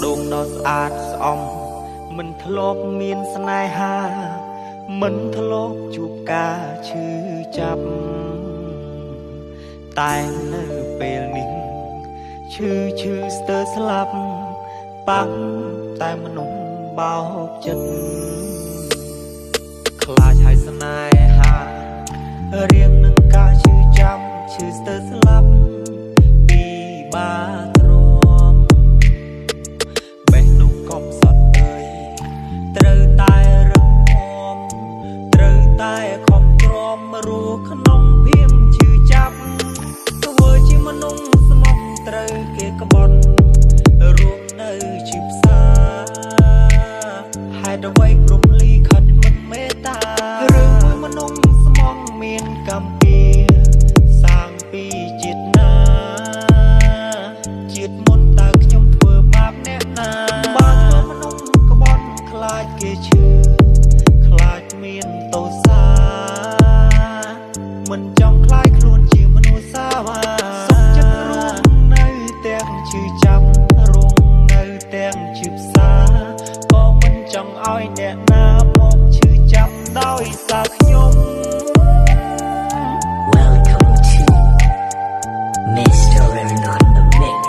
ដងដ៏ស្អាតស្អំមិនធ្លាប់មានស្នេហាមិនធ្លាប់ជួបការឈឺចាប់តែនៅពេលនេះឈឺស្ទើរស្លាប់បាក់តែមនុស្សបោកចិត្តខ្លាចហើយស្នេហារៀងនឹងការឈឺចាំឈឺស្ទើរស្លាប់ពីបាទ្រាំបេះដូងកប់សត់អើយត្រូវតែរឹងមាំត្រូវតែខំទ្រាំរស់ក្នុងភាពឈឺចាប់ធ្វើជាមនុស្សស្មោះត្រូវគេក្បត់រួមនៅជាផ្សារហេតុអ្វីព្រំលីខិតមិនមេត្តារឿងមួយមនុស្សស្មោះមានកម្មពីសាងពីជាតិណាជាតិមុនតើខ្ញុំធ្វើបាបអ្នកណាបើធ្វើមនុស្សក្បត់ខ្លាចគេឈឺខ្លាចមានទោសាមិនចង់ខ្លាចខ្លួនជាមនុស្សសាវាសុខចិត្តរួមនៅទាំងឈឺចាប់រងនៅទាំងឈឺផ្សាក៏មិនចង់ឲ្យអ្នកណាមកឈឺចាប់ដោយសារខ្ញុំ Welcome to Mr. Aaron on the mix.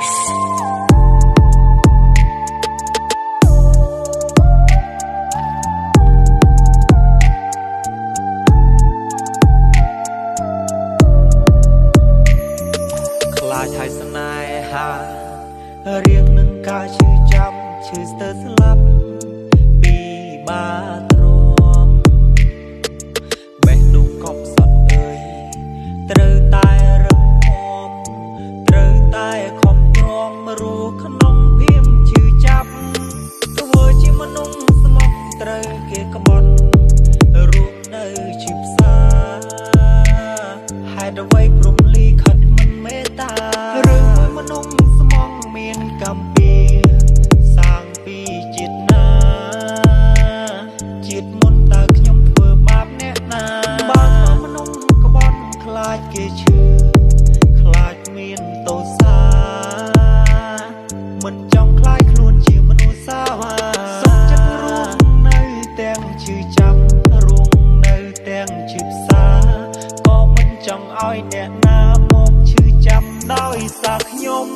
ខ្លាចហើយស្នេហារៀងនឹងការឈឺចាំឈឺស្ទើរស្លាប់ពីបាទ្រាំបេះដូងកប់សត់អើយត្រូវតែរឹងមាំត្រូវតែខំទ្រាំរស់ក្នុងភាពឈឺចាប់ធ្វើជាមនុស្សស្មោះត្រូវគេក្បត់រួមនៅជាផ្សារហេតុអ្វីព្រំលីខិតមិនមេត្តារឿងមួយមនុស្សស្មោះមានកម្មពីសាងពីជាតិណាជាតិមុនតើខ្ញុំធ្វើបាបអ្នកណាបើធ្វើមនុស្សក្បត់ខ្លាចគេឈឺខ្លាចមានទោសាមិនចង់ខ្លាចខ្លួនជាមនុស្សសាវាសុខចិត្តរួមនៅទាំងឈឺចាំរងនៅទាំងឈឺផ្សាក៏មិនចង់ឲ្យអ្នកណាមកឈឺចាប់ដោយសារខ្ញុំ